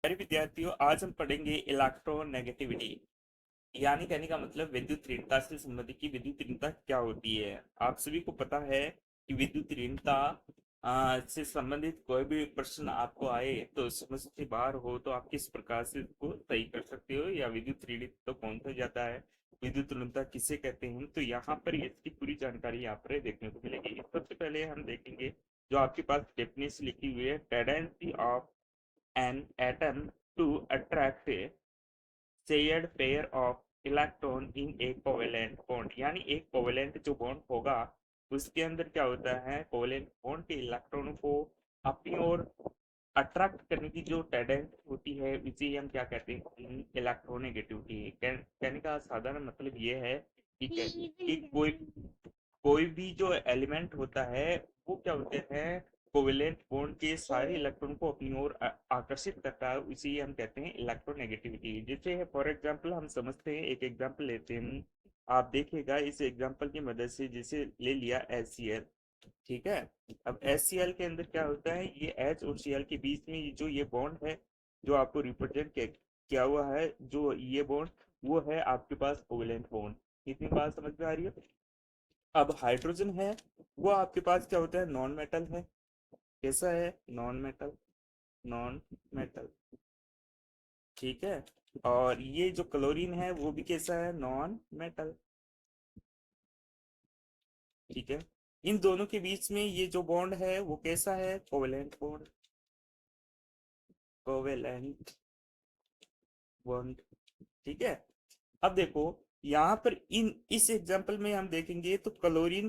प्यारे विद्यार्थियों, आज हम पढ़ेंगे इलेक्ट्रोनेगेटिविटी। यानी कहने का मतलब विद्युत ऋणता से संबंधित की विद्युत ऋणता क्या होती है। आप सभी को पता है कि विद्युत ऋणता से संबंधित कोई भी प्रश्न आपको आए तो समझ से बाहर हो तो आप किस प्रकार से इसको सही कर सकते हो, या विद्युत ऋणित तो कौन सा जाता है, विद्युत ऋणता किसे कहते हैं। तो यहाँ पर इसकी पूरी जानकारी यहाँ पर देखने को मिलेगी। सबसे पहले हम देखेंगे जो आपके पास डेफिनेशन लिखी हुई है, tendency of an atom to attract a shared pair of electron in a covalent bond। यानी एक कोवेलेंट जो बॉन्ड होगा उसके अंदर क्या होता है, कोवेलेंट बॉन्ड के इलेक्ट्रॉनों को अपनी ओर अट्रैक्ट करने की जो टेंडेंसी होती है इसे हम क्या कहते हैं, इलेक्ट्रोनेगेटिविटी। कहने का साधारण मतलब ये है कि कोई भी जो एलिमेंट होता है वो क्या होते हैं, कोवेलेंट बॉन्ड के सारे इलेक्ट्रॉन को अपनी ओर आकर्षित करता है, इसी हम कहते हैं इलेक्ट्रोनेगेटिविटी। जैसे फॉर एग्जांपल हम समझते हैं, एक एग्जांपल लेते हैं। आप देखिएगा इस एग्जांपल की मदद से, जैसे ले लिया HCl। ठीक है। अब HCl के अंदर क्या होता है, ये H और Cl के बीच में जो ये बॉन्ड है जो आपको रिप्रेजेंट किया हुआ है, जो ये बॉन्ड वो है आपके पास कोवेलेंट बॉन्ड। इतनी बात समझ में आ रही है। अब हाइड्रोजन है, वो आपके पास क्या होता है, नॉन मेटल है। कैसा है, नॉन मेटल, नॉन मेटल। ठीक है। और ये जो क्लोरीन है वो भी कैसा है, नॉन मेटल। ठीक है। इन दोनों के बीच में ये जो बॉन्ड है वो कैसा है, कोवेलेंट बॉन्ड, कोवेलेंट बॉन्ड। ठीक है। अब देखो यहाँ पर इन इस एग्जांपल में हम देखेंगे तो क्लोरीन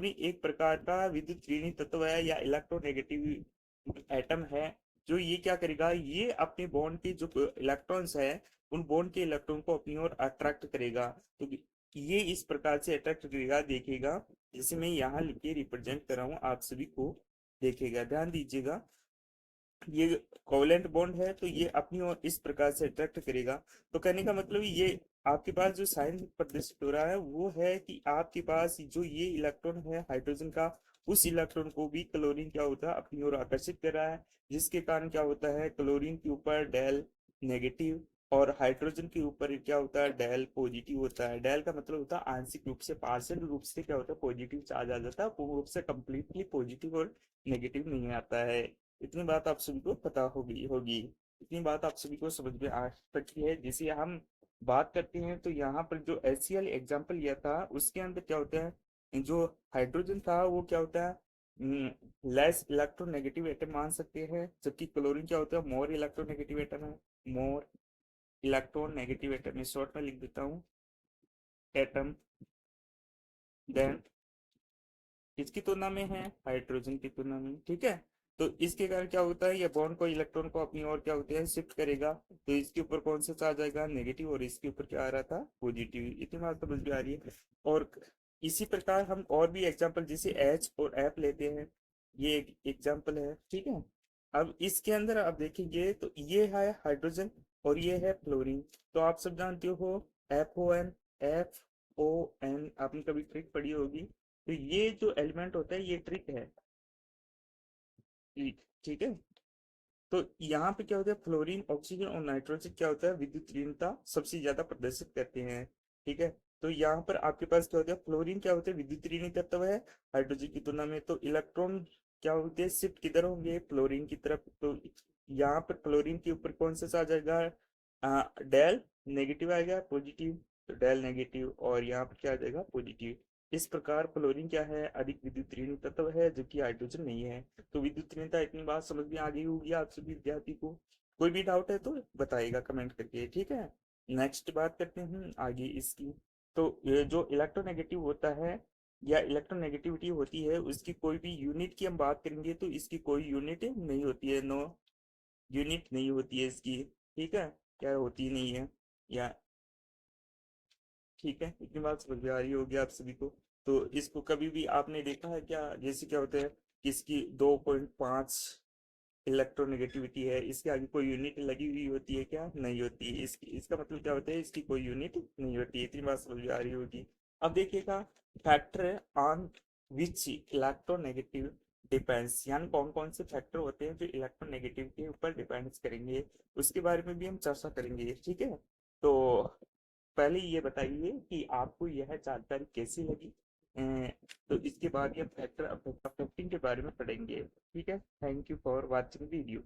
एक प्रकार का विद्युत ऋणी तत्व है या इलेक्ट्रोनेगेटिव एटम है। जो ये क्या करेगा, ये अपने बॉन्ड के जो इलेक्ट्रॉन्स है उन बॉन्ड के इलेक्ट्रॉन को अपनी ओर अट्रैक्ट करेगा। तो ये इस प्रकार से अट्रैक्ट करेगा, देखिएगा जैसे मैं यहाँ लिख के रिप्रेजेंट कर रहा हूँ आप सभी को। देखिएगा, ध्यान दीजिएगा, ये कोवेलेंट बॉन्ड है तो ये अपनी ओर इस प्रकार से अट्रैक्ट करेगा। तो कहने का मतलब ये आपके पास जो साइन प्रदर्शित हो रहा है वो है कि आपके पास जो ये इलेक्ट्रॉन है हाइड्रोजन का, उस इलेक्ट्रॉन को भी क्लोरीन क्या होता है, अपनी ओर आकर्षित कर रहा है। जिसके कारण क्या होता है, क्लोरीन के ऊपर डेल नेगेटिव और हाइड्रोजन के ऊपर क्या होता है, डेल पॉजिटिव होता है। डेल का मतलब होता है आंशिक रूप से, पार्शियल रूप से क्या होता है, पॉजिटिव चार्ज आ जाता है, पूर्ण रूप से कंप्लीटली पॉजिटिव और नेगेटिव नहीं आता है। इतनी बात आप सभी को पता होगी। इतनी बात आप सभी को समझ में आ सकती है। जैसे हम बात करते हैं तो यहाँ पर जो HCl एग्जाम्पल लिया था उसके अंदर क्या होता है, जो हाइड्रोजन था वो क्या होता है, लेस इलेक्ट्रोनेगेटिव एटम मान सकते हैं, जबकि क्लोरीन क्या होता है, मोर इलेक्ट्रोनेगेटिव एटम है। मोर इलेक्ट्रोनेगेटिव एटम, में शॉर्ट में लिख देता हूँ, एटम। देन किसकी तुलना में है, हाइड्रोजन की तुलना में। ठीक है। तो इसके कारण क्या होता है, ये बॉन्ड को इलेक्ट्रॉन को अपनी ओर क्या होते हैं, शिफ्ट करेगा। तो इसके ऊपर कौन सा चार्ज आएगा, नेगेटिव, और इसके ऊपर क्या आ रहा था, पॉजिटिव। इतनी बात समझ में आ रही है। और इसी प्रकार हम और भी एग्जांपल जैसे H और F लेते हैं, ये एक एग्जांपल है। ठीक है। अब इसके अंदर आप देखेंगे तो ये है हाइड्रोजन और ये है फ्लोरीन। तो आप सब जानते हो FON, FON आपने कभी ट्रिक पढ़ी होगी। तो ये जो एलिमेंट होता है ये ट्रिक है। ठीक है। तो यहाँ पे क्या होता है, फ्लोरीन, ऑक्सीजन और नाइट्रोजन क्या होता है, विद्युत ऋणता सबसे ज्यादा प्रदर्शित करते हैं। ठीक है। तो यहाँ पर आपके पास क्या होता है, फ्लोरीन क्या होता है, विद्युत ऋणी तत्व है हाइड्रोजन की तुलना में। तो इलेक्ट्रॉन क्या होते हैं, शिफ्ट किधर होंगे, फ्लोरीन की तरफ। तो यहाँ पर फ्लोरीन के ऊपर कौन सा आ जाएगा, डेल नेगेटिव आएगा, पॉजिटिव। तो डेल नेगेटिव और यहाँ पर क्या आ जाएगा, पॉजिटिव। इस प्रकार क्लोरीन क्या है, अधिक विद्युत ऋणी तत्व है, जबकि हाइड्रोजन नहीं है। तो विद्युत ऋणता इतनी बात समझ में आ गई होगी आप सभी विद्यार्थी को। कोई भी डाउट है तो बताइएगा कमेंट करके। ठीक है। नेक्स्ट बात करते हैं आगे इसकी। तो ये जो इलेक्ट्रोनेगेटिव होता है या इलेक्ट्रोनेगेटिविटी होती है उसकी कोई भी यूनिट की हम बात करेंगे तो इसकी कोई यूनिट नहीं होती है, नो यूनिट नहीं होती है इसकी। ठीक है। क्या होती नहीं है, या ठीक है। इतनी बात समझ में आ रही होगी आप सभी को। तो इसको कभी भी आपने देखा है क्या, जैसे क्या होता है कि इसकी 2.5 इलेक्ट्रोनेगेटिविटी है, इसके आगे कोई यूनिट लगी हुई होती है क्या, नहीं होती है। इसकी इसका मतलब क्या होता है, इसकी कोई यूनिट नहीं होती है। इतनी बात समझ में आ रही होगी। अब देखिएगा, factor on which electronegative depends यानी कौन कौन से फैक्टर होते हैं जो इलेक्ट्रोनेगेटिव के ऊपर डिपेंड्स करेंगे, उसके बारे में भी हम चर्चा करेंगे, ठीक है। तो पहले ये बताइए कि आपको यह जानकारी कैसी लगी। तो इसके बाद ये फैक्टर अफेक्टिंग के बारे में पढ़ेंगे, ठीक है। Thank you for watching video.